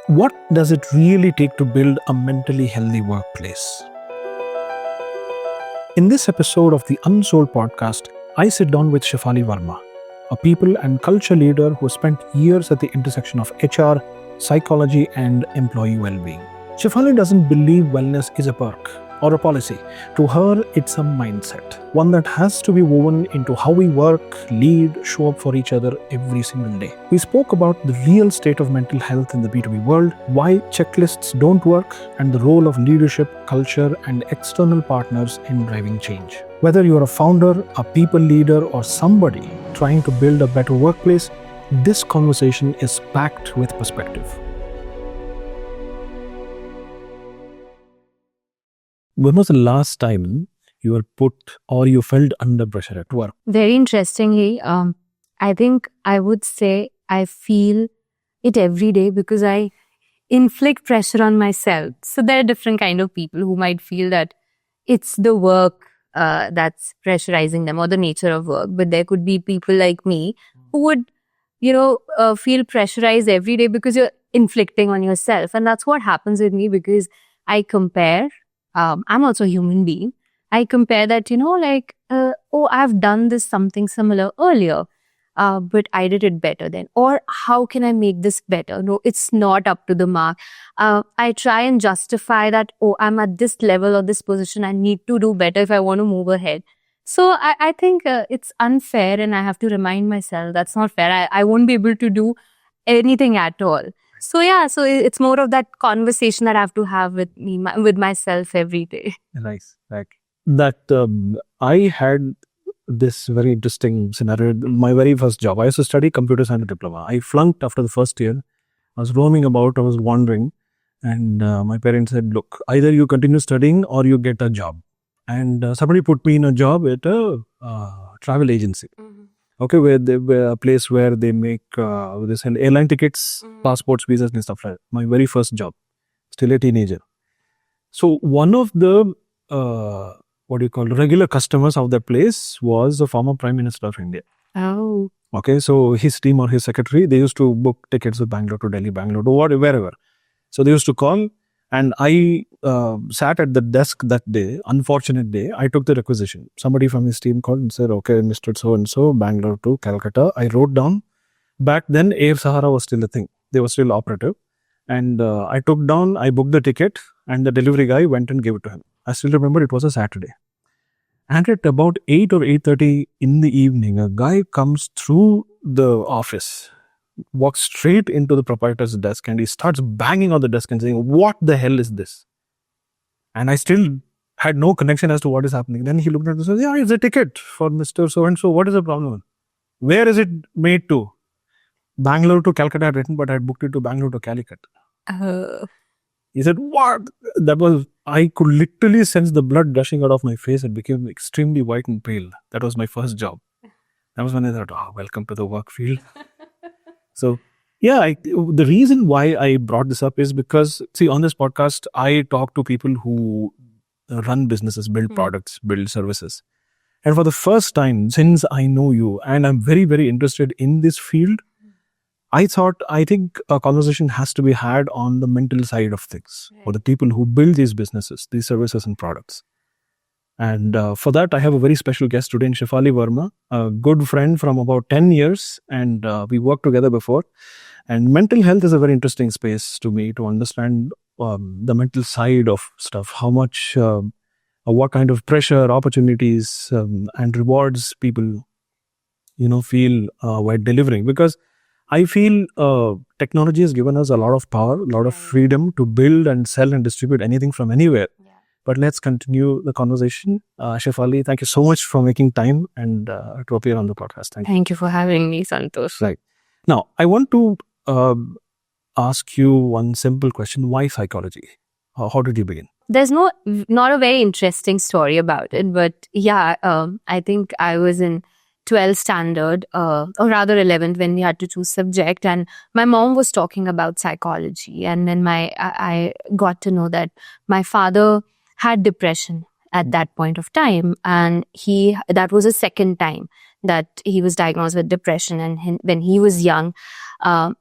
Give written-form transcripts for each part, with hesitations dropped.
What does it really take to build a mentally healthy workplace? In this episode of the Unsold podcast, I sit down with Shefali Verma, a people and culture leader who spent years at the intersection of HR, psychology, and employee well-being. Shefali doesn't believe wellness is a perk or a policy. To her, it's a mindset, one that has to be woven into how we work, lead, show up for each other every single day. We spoke about the real state of mental health in the B2B world, why checklists don't work, and the role of leadership, culture, and external partners in driving change. Whether you're a founder, a people leader, or somebody trying to build a better workplace, this conversation is packed with perspective. When was the last time you were put or you felt under pressure at work? Very interestingly, I think I would say I feel it every day because I inflict pressure on myself. So there are different kind of people who might feel that it's the work that's pressurizing them or the nature of work. But there could be people like me who would, feel pressurized every day because you're inflicting on yourself. And that's what happens with me because I compare. I'm also a human being. I compare that, I've done this something similar earlier, but I did it better then. Or how can I make this better? No, it's not up to the mark. I try and justify that, I'm at this level or this position. I need to do better if I want to move ahead. So I think it's unfair and I have to remind myself that's not fair. I won't be able to do anything at all. So it's more of that conversation that I have to have with myself every day. Nice. I had this very interesting scenario. My very first job, I used to study computer science diploma. I flunked after the first year. I was roaming about, I was wandering. And my parents said, look, either you continue studying or you get a job. And somebody put me in a job at a travel agency. Mm-hmm. Okay, where a place where they make they send airline tickets, passports, visas, and stuff like that. My very first job, still a teenager. So one of the regular customers of that place was the former Prime Minister of India. Oh. Okay, so his team or his secretary, they used to book tickets to Bangalore to Delhi, Bangalore to wherever. So they used to call, and I sat at the desk that day. Unfortunate day, I took the requisition. Somebody from his team called and said, okay, Mr. So-and-so, Bangalore to Calcutta. I wrote down. Back then, Air Sahara was still a thing. They were still operative. And I took down, I booked the ticket, and the delivery guy went and gave it to him. I still remember it was a Saturday. And at about 8 or 8:30 in the evening, a guy comes through the office, walks straight into the proprietor's desk, and he starts banging on the desk and saying, what the hell is this? And I still had no connection as to what is happening. Then he looked at it and said, yeah, it's a ticket for Mr. So-and-so. What is the problem? Where is it made to? Bangalore to Calcutta I had written, but I had booked it to Bangalore to Calicut. He said, what? I could literally sense the blood gushing out of my face. It became extremely white and pale. That was my first job. That was when I thought, welcome to the work field. So, the reason why I brought this up is because, see, on this podcast, I talk to people who run businesses, build products, build services. And for the first time since I know you, and I'm very, very interested in this field, I think a conversation has to be had on the mental side of things for the people who build these businesses, these services and products. And for that, I have a very special guest today in Shefali Verma, a good friend from about 10 years. And we worked together before. And mental health is a very interesting space to me to understand the mental side of stuff, how much, what kind of pressure, opportunities and rewards people, feel while delivering. Because I feel technology has given us a lot of power, a lot of freedom to build and sell and distribute anything from anywhere. Yeah. But let's continue the conversation. Shefali, thank you so much for making time and to appear on the podcast. Thank you for having me, Santosh. Right. Now, I want to ask you one simple question. Why psychology? How did you begin? There's not a very interesting story about it, but I think I was in 12th standard, or rather 11th, when we had to choose subject, and my mom was talking about psychology, and then I got to know that my father had depression at that point of time, and that was the second time that he was diagnosed with depression, and when he was young,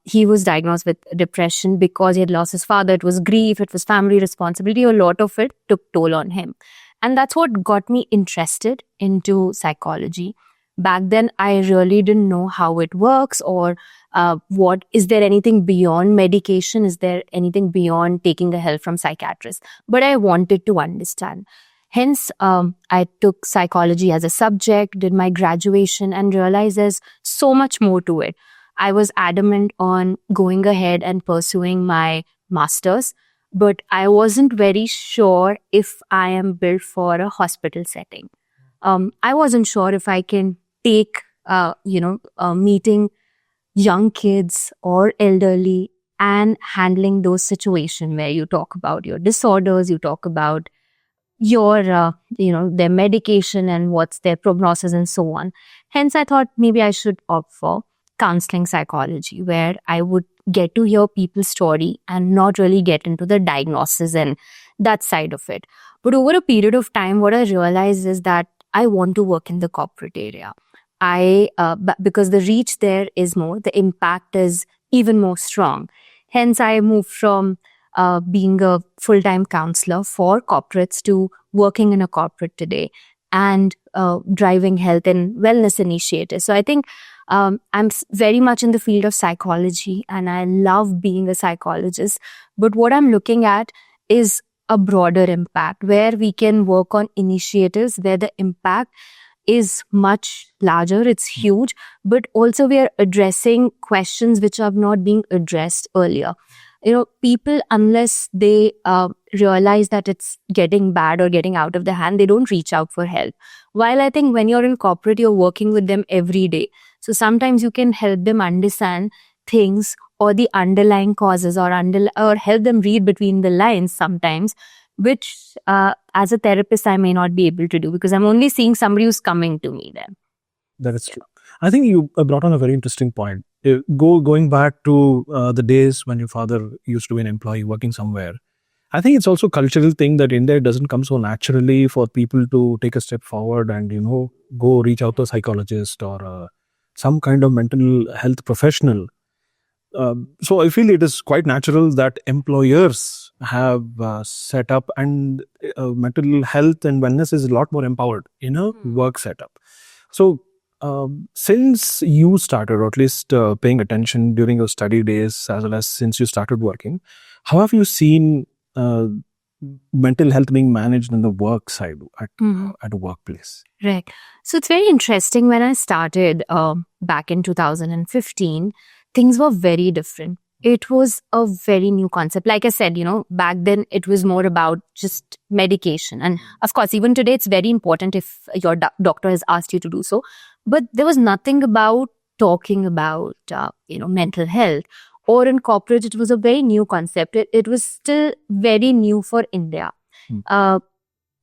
He was diagnosed with depression because he had lost his father. It was grief, it was family responsibility. A lot of it took toll on him. And that's what got me interested into psychology. Back then, I really didn't know how it works, or what is there anything beyond medication? Is there anything beyond taking the help from psychiatrists? But I wanted to understand. Hence, I took psychology as a subject, did my graduation, and realized there's so much more to it. I was adamant on going ahead and pursuing my master's, but I wasn't very sure if I am built for a hospital setting. I wasn't sure if I can take, meeting young kids or elderly and handling those situations where you talk about your disorders, you talk about your, their medication and what's their prognosis and so on. Hence, I thought maybe I should opt for counseling psychology, where I would get to hear people's story and not really get into the diagnosis and that side of it. But over a period of time, what I realized is that I want to work in the corporate area. Because the reach there is more, the impact is even more strong. Hence, I moved from being a full-time counselor for corporates to working in a corporate today and driving health and wellness initiatives. So I think I'm very much in the field of psychology, and I love being a psychologist. But what I'm looking at is a broader impact, where we can work on initiatives where the impact is much larger, it's huge, but also we are addressing questions which have not been addressed earlier. People, unless they realize that it's getting bad or getting out of the hand, they don't reach out for help. While I think when you're in corporate, you're working with them every day. So sometimes you can help them understand things or the underlying causes, or help them read between the lines sometimes, which as a therapist, I may not be able to do, because I'm only seeing somebody who's coming to me then. That is true. I think you brought on a very interesting point. Going back to the days when your father used to be an employee working somewhere, I think it's also a cultural thing that India doesn't come so naturally for people to take a step forward and, go reach out to a psychologist or some kind of mental health professional. So I feel it is quite natural that employers have set up, and mental health and wellness is a lot more empowered in a work setup. So since you started, or at least paying attention during your study days, as well as since you started working, how have you seen mental health being managed in the work side at a workplace? Right. So it's very interesting. When I started back in 2015, things were very different. It was a very new concept. Like I said, back then it was more about just medication. And of course, even today, it's very important if your doctor has asked you to do so. But there was nothing about talking about, mental health. Or in corporate, it was a very new concept. It was still very new for India.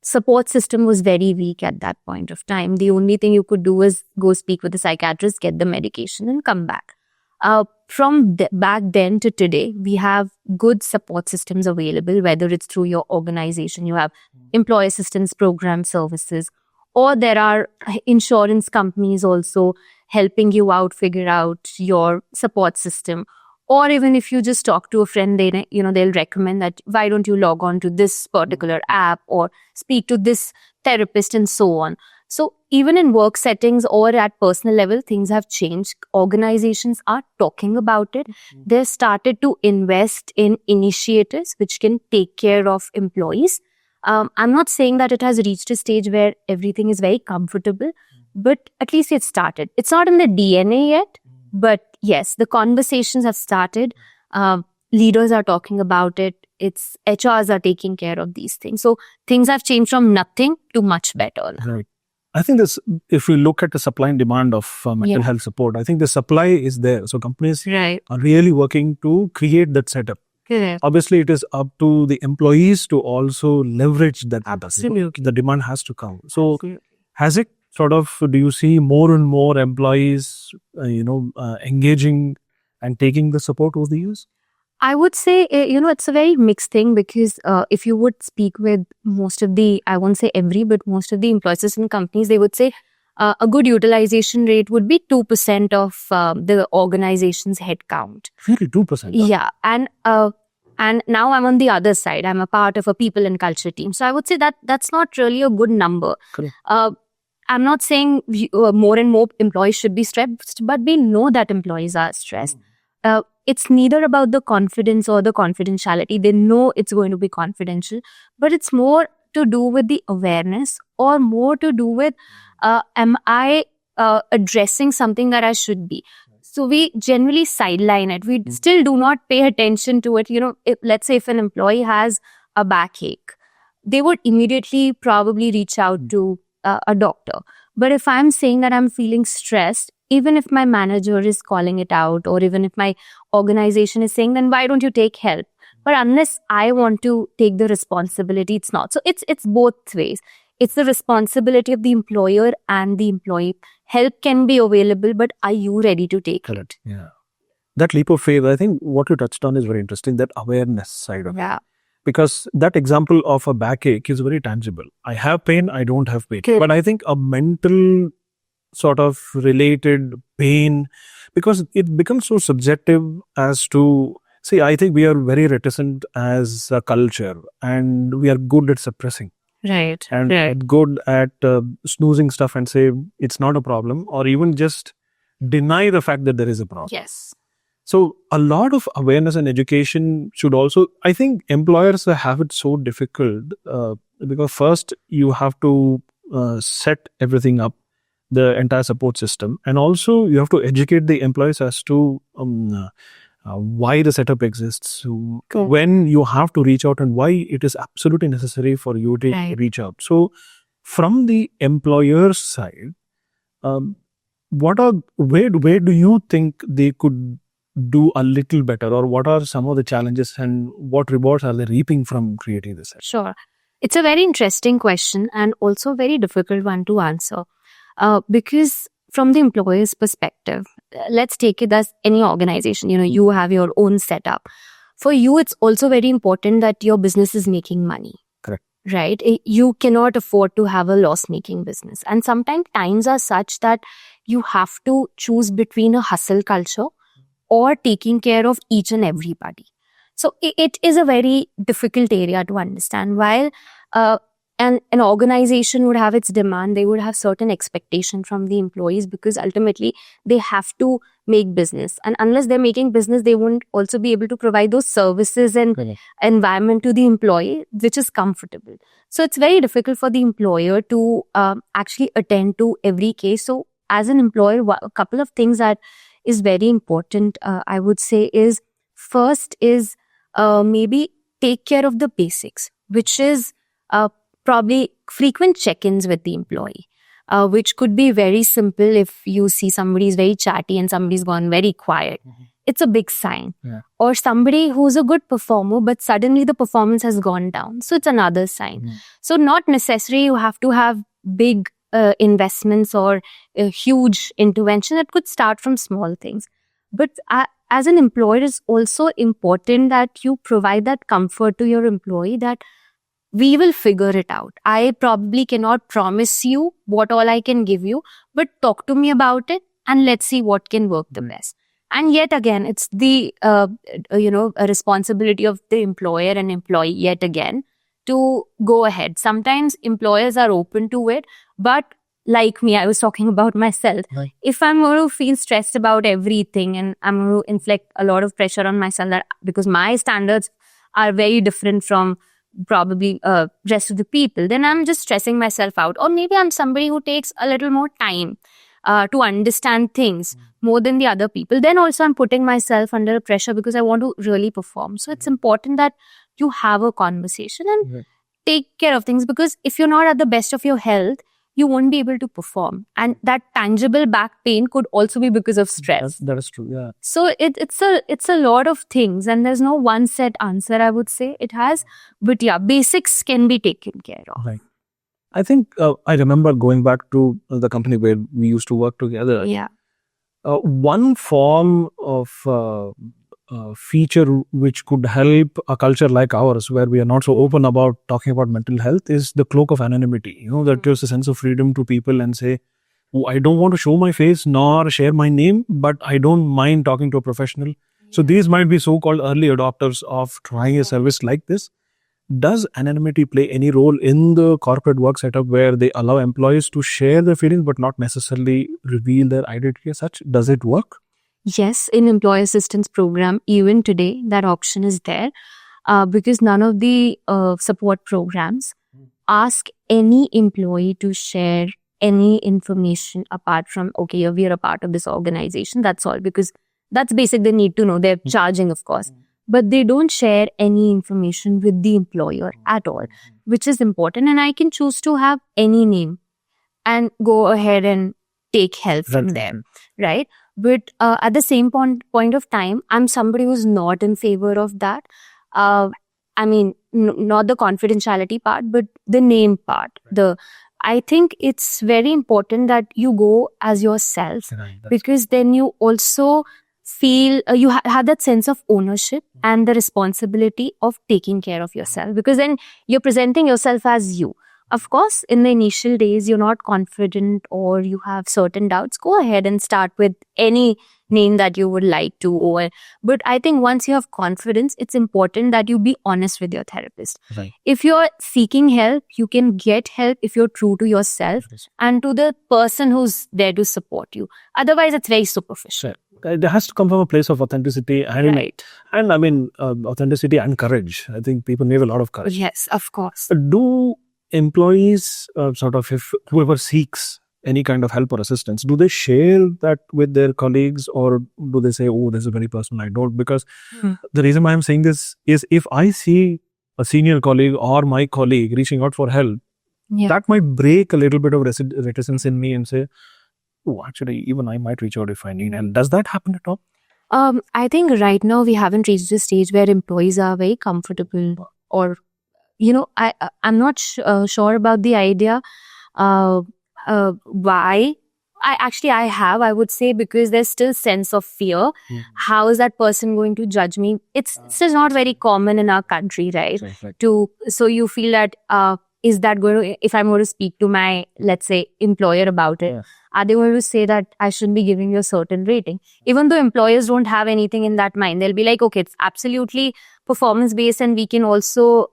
Support system was very weak at that point of time. The only thing you could do was go speak with the psychiatrist, get the medication, and come back. From back then to today, we have good support systems available, whether it's through your organization, you have employee assistance program services, or there are insurance companies also helping you out, figure out your support system. Or even if you just talk to a friend, they'll recommend that, why don't you log on to this particular app or speak to this therapist and so on. So even in work settings or at personal level, things have changed. Organizations are talking about it. They've started to invest in initiatives which can take care of employees. I'm not saying that it has reached a stage where everything is very comfortable, but at least it started. It's not in the DNA yet, but yes, the conversations have started. Leaders are talking about it. It's HRs are taking care of these things. So things have changed from nothing to much better now. Right. I think if we look at the supply and demand of mental health support, I think the supply is there. So companies are really working to create that setup. Correct. Obviously, it is up to the employees to also leverage that. Absolutely. The demand has to come. So has it do you see more and more employees, engaging and taking the support over the years? I would say, it's a very mixed thing, because if you would speak with most of the, I won't say every, but most of the employee assistance companies, they would say a good utilization rate would be 2% of the organization's headcount. Really, 2%. Yeah, and now I'm on the other side. I'm a part of a people and culture team. So I would say that that's not really a good number. Correct. I'm not saying more and more employees should be stressed, but we know that employees are stressed. It's neither about the confidence or the confidentiality. They know it's going to be confidential, but it's more to do with the awareness, or more to do with, am I addressing something that I should be? So we generally sideline it. We still do not pay attention to it. Let's say if an employee has a backache, they would immediately probably reach out to a doctor. But if I'm saying that I'm feeling stressed, even if my manager is calling it out, or even if my organization is saying, then why don't you take help? But unless I want to take the responsibility, it's not. So it's both ways. It's the responsibility of the employer and the employee. Help can be available, but are you ready to take it? Yeah. That leap of faith, I think what you touched on is very interesting, that awareness side of it. Yeah. Because that example of a backache is very tangible. I have pain, I don't have pain. Correct. But I think a mental sort of related pain, because it becomes so subjective as to, see, I think we are very reticent as a culture, and we are good at suppressing. Right. And good at snoozing stuff and say it's not a problem, or even just deny the fact that there is a problem. Yes. So a lot of awareness and education should also, I think employers have it so difficult because first you have to set everything up, the entire support system, and also you have to educate the employees as to why the setup exists, when you have to reach out, and why it is absolutely necessary for you to reach out. So from the employer's side, where do you think they could do a little better, or what are some of the challenges and what rewards are they reaping from creating this? Sure. It's a very interesting question, and also a very difficult one to answer. Because from the employer's perspective, let's take it as any organization, you have your own setup. For you, it's also very important that your business is making money. Correct. Right? You cannot afford to have a loss-making business. And sometimes times are such that you have to choose between a hustle culture or taking care of each and everybody. So it is a very difficult area to understand. While an organization would have its demand, they would have certain expectation from the employees, because ultimately they have to make business. And unless they're making business, they won't also be able to provide those services and environment to the employee, which is comfortable. So it's very difficult for the employer to actually attend to every case. So as an employer, a couple of things that is very important, I would say, is first is maybe take care of the basics, which is probably frequent check-ins with the employee, which could be very simple. If you see somebody is very chatty and somebody's gone very quiet, it's a big sign. Yeah. Or somebody who's a good performer, but suddenly the performance has gone down. So it's another sign. So not necessarily you have to have big investments or a huge intervention. It could start from small things. But as an employer, it's also important that you provide that comfort to your employee that we will figure it out. I probably cannot promise you what all I can give you, but talk to me about it and let's see what can work the best. And yet again, it's the a responsibility of the employer and employee yet again to go ahead. Sometimes employers are open to it, but like me, I was talking about myself. Right. If I'm going to feel stressed about everything and I'm going to inflict a lot of pressure on myself, that because my standards are very different from probably rest of the people, then I'm just stressing myself out. Or maybe I'm somebody who takes a little more time to understand things more than the other people. Then also I'm putting myself under pressure because I want to really perform. So it's important that you have a conversation and take care of things, because if you're not at the best of your health, you won't be able to perform. And that tangible back pain could also be because of stress. That is true, yeah. So it's a lot of things, and there's no one set answer, I would say. It has, but yeah, basics can be taken care of. Right. I think I remember going back to the company where we used to work together. Yeah. One form of feature which could help a culture like ours, where we are not so open about talking about mental health, is the cloak of anonymity. That gives a sense of freedom to people and say, I don't want to show my face nor share my name, but I don't mind talking to a professional. So these might be so-called early adopters of trying a service like this. Does anonymity play any role in the corporate work setup where they allow employees to share their feelings but not necessarily reveal their identity as such? Does it work? Yes, in employee assistance program, even today, that option is there because none of the support programs ask any employee to share any information apart from, okay, we are a part of this organization. That's all, because that's basic. They need to know. They're charging, of course, but they don't share any information with the employer at all, which is important. And I can choose to have any name and go ahead and take help from Right. them, right? But at the same point of time, I'm somebody who's not in favor of that. I mean, not the confidentiality part, but the name part. I think it's very important that you go as yourself, because then you also feel you have that sense of ownership and the responsibility of taking care of yourself, because then you're presenting yourself as you. Of course, in the initial days, you're not confident or you have certain doubts. Go ahead and start with any name that you would like to. But I think once you have confidence, it's important that you be honest with your therapist. Right. If you're seeking help, you can get help if you're true to yourself and to the person who's there to support you. Otherwise, it's very superficial. It has to come from a place of authenticity and, Right. and I mean, authenticity and courage. I think people need a lot of courage. Yes, of course. Do employees if whoever seeks any kind of help or assistance, do they share that with their colleagues, or do they say, oh, this is very personal, I don't? Because the reason why I'm saying this is, if I see a senior colleague or my colleague reaching out for help, that might break a little bit of reticence in me and say, oh, actually, even I might reach out if I need help. Does that happen at all? I think right now we haven't reached the stage where employees are very comfortable, or I'm not sure about the idea. Why? I would say because there's still sense of fear. How is that person going to judge me? It's still not very common in our country, right? So you feel that is that going to, if I'm going to speak to my, let's say, employer about it, are they going to say that I should be giving you a certain rating? Even though employers don't have anything in that mind, they'll be like, okay, it's absolutely performance based and we can also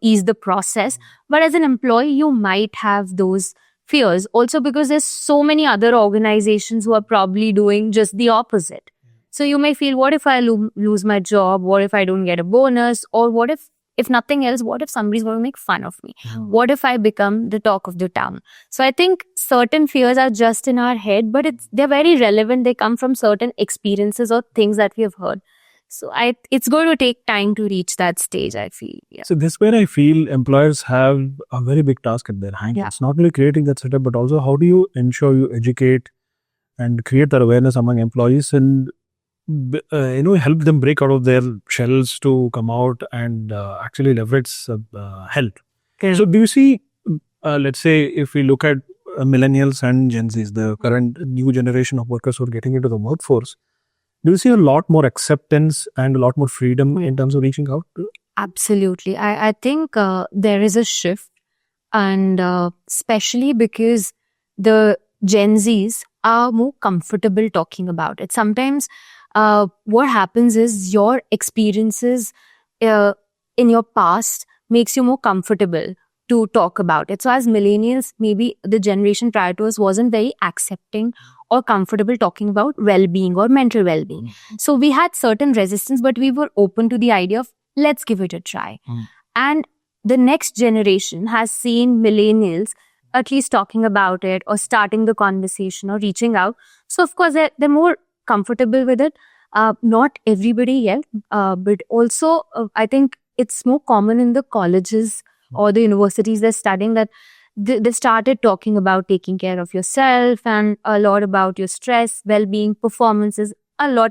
ease the process. But as an employee, you might have those fears also, because there's so many other organizations who are probably doing just the opposite. So you may feel, what if I lose my job? What if I don't get a bonus? Or what if nothing else, what if somebody's going to make fun of me? What if I become the talk of the town? So I think certain fears are just in our head, but they're very relevant. They come from certain experiences or things that we have heard. So it's going to take time to reach that stage, I feel. Yeah. So this is where I feel employers have a very big task at their hands. Yeah. It's not only creating that setup, but also how do you ensure you educate and create that awareness among employees and help them break out of their shells to come out and actually leverage help. Okay. So do you see, let's say if we look at millennials and Gen Zs, the current new generation of workers who are getting into the workforce, do you see a lot more acceptance and a lot more freedom in terms of reaching out? Absolutely. I think there is a shift, and especially because the Gen Zs are more comfortable talking about it. Sometimes what happens is your experiences in your past makes you more comfortable to talk about it. So as millennials, maybe the generation prior to us wasn't very accepting or comfortable talking about well-being or mental well-being. So we had certain resistance, but we were open to the idea of let's give it a try. And the next generation has seen millennials at least talking about it or starting the conversation or reaching out. So of course, they're more comfortable with it. Not everybody yet, but also I think it's more common in the colleges or the universities they're studying that they started talking about taking care of yourself and a lot about your stress, well-being, performances,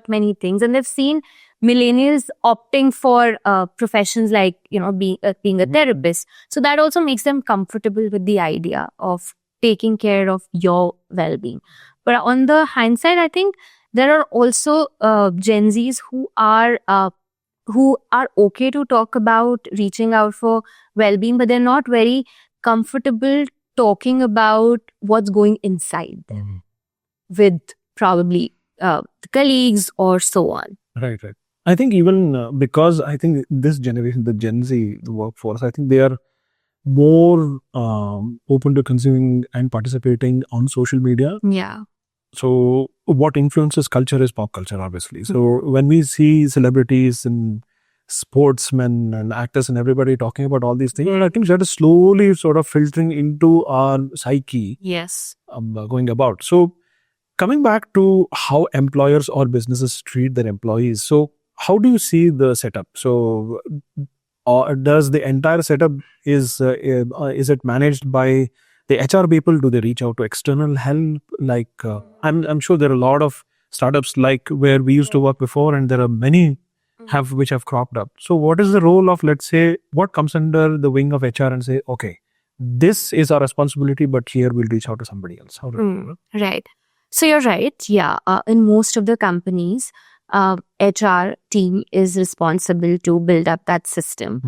many things. And they've seen millennials opting for professions like, being a therapist. So that also makes them comfortable with the idea of taking care of your well-being. But on the hindsight, I think there are also Gen Zs who are okay to talk about reaching out for well-being, but they're not very comfortable talking about what's going inside them with probably the colleagues or so on. Right. I think even because I think this generation, the Gen Z, the workforce, I think they are more open to consuming and participating on social media. Yeah. So what influences culture is pop culture, obviously. So when we see celebrities and sportsmen and actors and everybody talking about all these things, I think that is slowly sort of filtering into our psyche Yes. going about. So coming back to how employers or businesses treat their employees. So how do you see the setup? So does the entire setup is it managed by the HR people? Do they reach out to external help? Like I'm sure there are a lot of startups like where we used to work before, and there are many which have cropped up. So what is the role of, let's say, what comes under the wing of HR and say, okay, this is our responsibility, but here we'll reach out to somebody else. How do you do it? Right. So you're right. Yeah. In most of the companies, HR team is responsible to build up that system.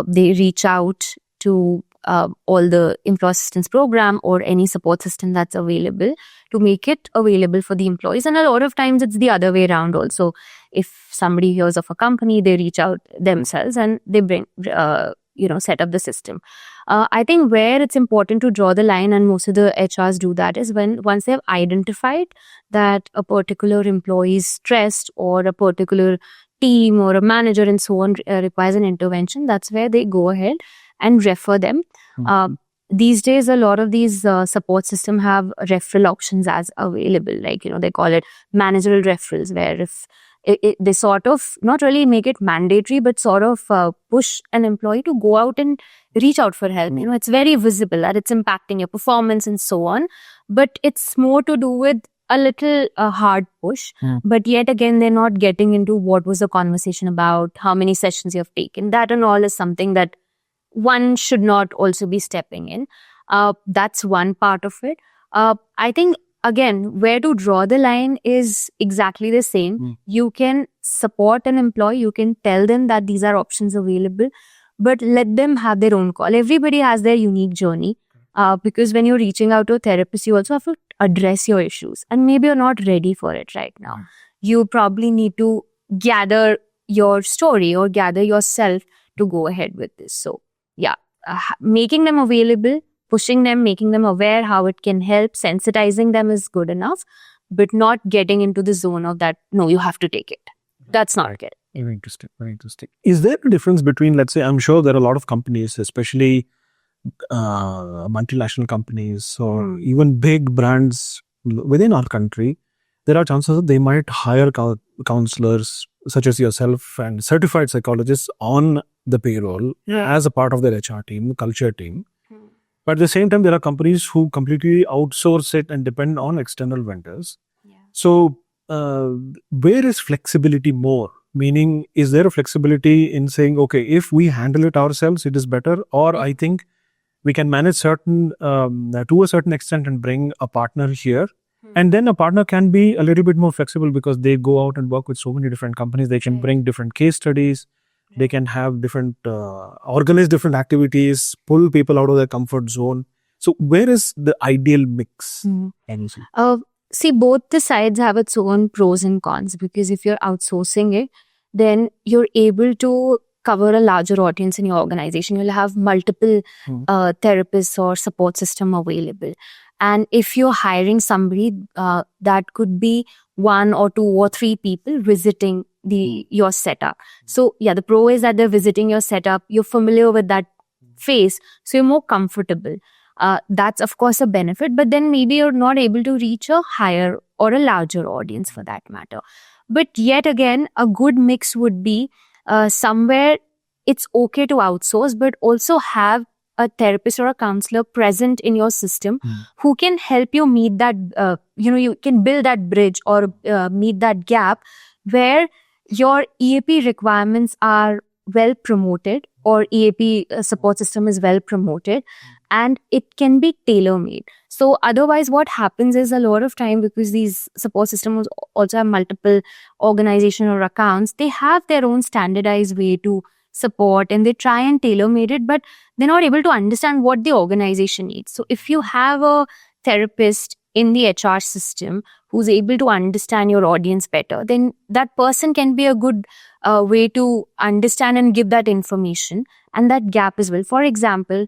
They reach out to all the employee assistance program or any support system that's available to make it available for the employees. And a lot of times it's the other way around also. If somebody hears of a company, they reach out themselves and they bring, set up the system. I think where it's important to draw the line, and most of the HRs do that, is once they've identified that a particular employee is stressed or a particular team or a manager and so on requires an intervention, that's where they go ahead and refer them. These days, a lot of these support system have referral options as available. Like, they call it managerial referrals, where if they sort of not really make it mandatory, but sort of push an employee to go out and reach out for help. It's very visible that it's impacting your performance and so on. But it's more to do with a little hard push. But yet again, they're not getting into what was the conversation about, how many sessions you have taken. That and all is something that one should not also be stepping in. That's one part of it. I think, again, where to draw the line is exactly the same. You can support an employee, you can tell them that these are options available, but let them have their own call. Everybody has their unique journey. Because when you're reaching out to a therapist, you also have to address your issues. And maybe you're not ready for it right now. You probably need to gather your story or gather yourself to go ahead with this. So, yeah, making them available, pushing them, making them aware how it can help, sensitizing them is good enough, but not getting into the zone of that, no, you have to take it. That's not good. Very interesting. Is there a difference between, let's say, I'm sure there are a lot of companies, especially multinational companies or even big brands within our country, there are chances that they might hire counselors such as yourself and certified psychologists on the payroll as a part of their HR team, culture team. But at the same time, there are companies who completely outsource it and depend on external vendors. So where is flexibility more? Meaning, is there a flexibility in saying, okay, if we handle it ourselves, it is better? Or I think we can manage to a certain extent and bring a partner here. And then a partner can be a little bit more flexible because they go out and work with so many different companies. They can bring different case studies. They can have different, organize different activities, pull people out of their comfort zone. So where is the ideal mix? See, both the sides have its own pros and cons, because if you're outsourcing it, then you're able to cover a larger audience in your organization. You'll have multiple therapists or support system available. And if you're hiring somebody, that could be 1 or 2 or 3 people visiting your setup. So yeah, the pro is that they're visiting your setup. You're familiar with that face, so you're more comfortable. That's of course a benefit, but then maybe you're not able to reach a higher or a larger audience for that matter. But yet again, a good mix would be somewhere it's okay to outsource, but also have a therapist or a counselor present in your system who can help you meet that, you can build that bridge or meet that gap where your EAP requirements are well promoted or EAP support system is well promoted and it can be tailor-made. So otherwise what happens is a lot of time, because these support systems also have multiple organization or accounts, they have their own standardized way to support and they try and tailor-made it, but they're not able to understand what the organization needs. So if you have a therapist in the HR system who's able to understand your audience better, then that person can be a good way to understand and give that information and that gap as well. For example,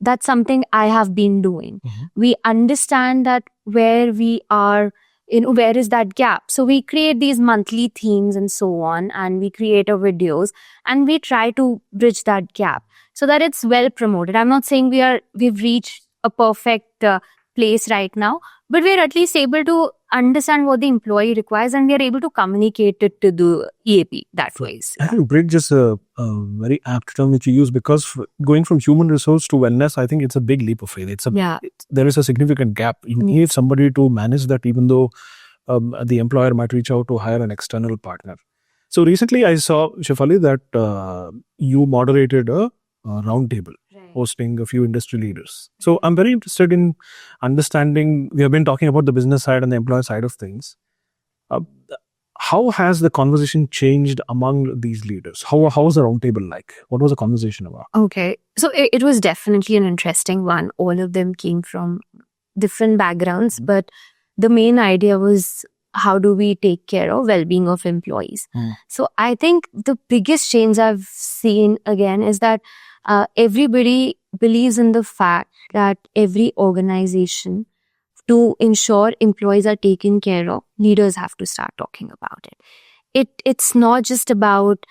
that's something I have been doing. We understand that where we are, where is that gap? So we create these monthly themes and so on, and we create our videos and we try to bridge that gap so that it's well promoted. I'm not saying we've reached a perfect place right now, but we're at least able to understand what the employee requires and we are able to communicate it to the EAP that way. I think bridge is a very apt term which you use, because going from human resource to wellness, I think it's a big leap of faith. There is a significant gap. You need somebody to manage that, even though the employer might reach out to hire an external partner. So recently I saw, Shefali, that you moderated a roundtable hosting a few industry leaders. So I'm very interested in understanding, we have been talking about the business side and the employer side of things. How has the conversation changed among these leaders? How was the roundtable like? What was the conversation about? Okay. So it was definitely an interesting one. All of them came from different backgrounds, but the main idea was, how do we take care of well-being of employees? So I think the biggest change I've seen again is that everybody believes in the fact that every organization, to ensure employees are taken care of, leaders have to start talking about it. It's not just about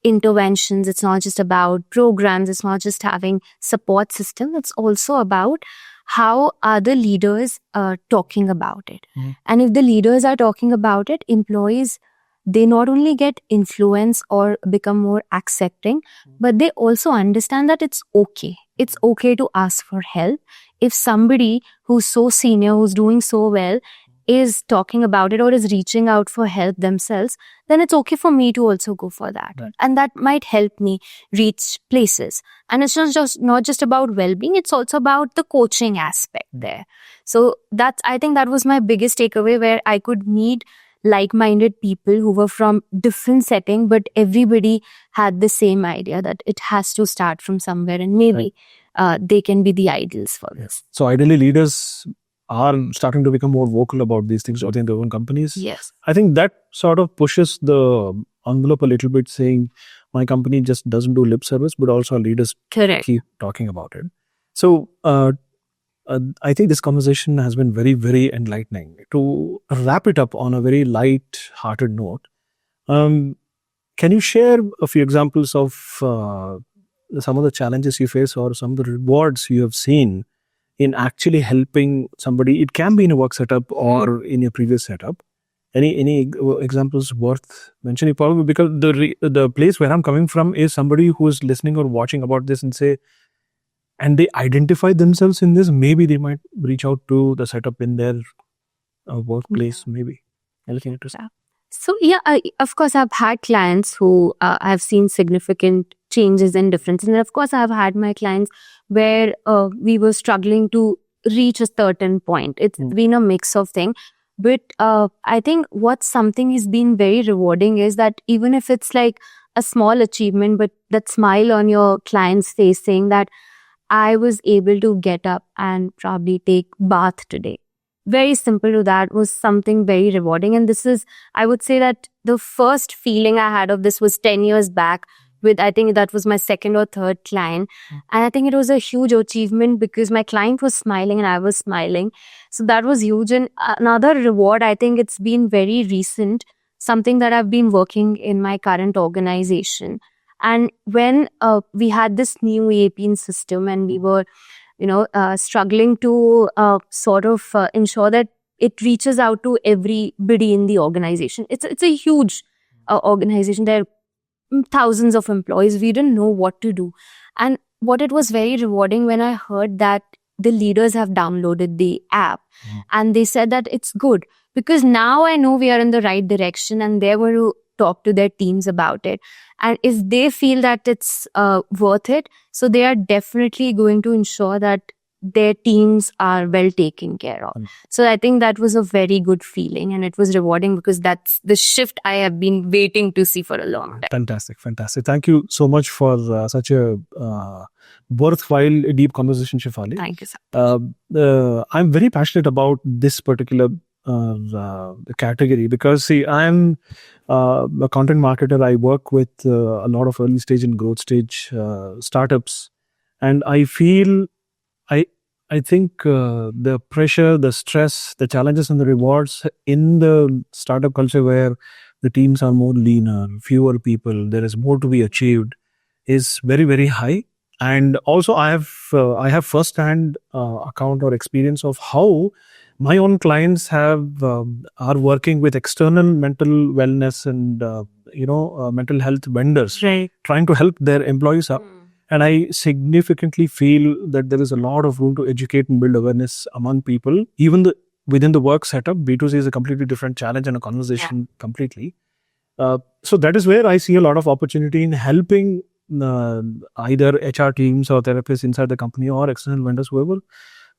interventions. It's not just about programs. It's not just having support system. It's also about how are the leaders talking about it. And if the leaders are talking about it, employees, they not only get influence or become more accepting, but they also understand that it's okay. It's okay to ask for help. If somebody who's so senior, who's doing so well, is talking about it or is reaching out for help themselves, then it's okay for me to also go for that. Right. And that might help me reach places. And it's not just about well-being, it's also about the coaching aspect there. So I think that was my biggest takeaway, where I could meet like-minded people who were from different setting, but everybody had the same idea that it has to start from somewhere, and maybe they can be the ideals for this. So ideally, leaders are starting to become more vocal about these things within their own companies. Yes. I think that sort of pushes the envelope a little bit, saying my company just doesn't do lip service, but also our leaders Correct. keep talking about it. So I think this conversation has been very, very enlightening. To wrap it up on a very light-hearted note, can you share a few examples of some of the challenges you face or some of the rewards you have seen in actually helping somebody? It can be in a work setup or in your previous setup. Any examples worth mentioning? Probably because the place where I'm coming from is somebody who is listening or watching about this and they identify themselves in this, maybe they might reach out to the setup in their workplace, maybe. Anything interesting? So of course, I've had clients who I've seen significant changes and differences. And of course, I've had my clients where we were struggling to reach a certain point. It's been a mix of things. But I think what's something has been very rewarding is that even if it's like a small achievement, but that smile on your client's face saying that I was able to get up and probably take bath today. Very simple to that was something very rewarding. And this is, I would say that the first feeling I had of this was 10 years back with, I think that was my second or third client. And I think it was a huge achievement because my client was smiling and I was smiling. So that was huge. And another reward, I think it's been very recent, something that I've been working in my current organization. And when we had this new EAP system and we were, struggling to sort of ensure that it reaches out to everybody in the organization. It's a huge organization. There are thousands of employees. We didn't know what to do. And what it was very rewarding when I heard that the leaders have downloaded the app and they said that it's good because now I know we are in the right direction and they're going to talk to their teams about it. And if they feel that it's worth it, so they are definitely going to ensure that their teams are well taken care of. Mm. So I think that was a very good feeling, and it was rewarding because that's the shift I have been waiting to see for a long time. Fantastic, fantastic. Thank you so much for such a worthwhile, deep conversation, Shefali. Thank you, sir. I'm very passionate about this particular category because, see, I'm a content marketer. I work with a lot of early stage and growth stage startups, and I feel I think the pressure, the stress, the challenges and the rewards in the startup culture where the teams are more leaner, fewer people, there is more to be achieved, is very, very high. And also I have first-hand account or experience of how my own clients are working with external mental wellness and mental health vendors, Right. trying to help their employees up. And I significantly feel that there is a lot of room to educate and build awareness among people. Even within the work setup, B2C is a completely different challenge and a conversation completely. So that is where I see a lot of opportunity in helping either HR teams or therapists inside the company or external vendors, whoever,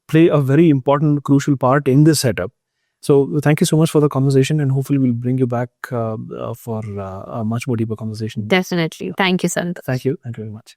play a very important, crucial part in this setup. So thank you so much for the conversation, and hopefully we'll bring you back for a much more deeper conversation. Definitely. Thank you, Santa. Thank you. Thank you very much.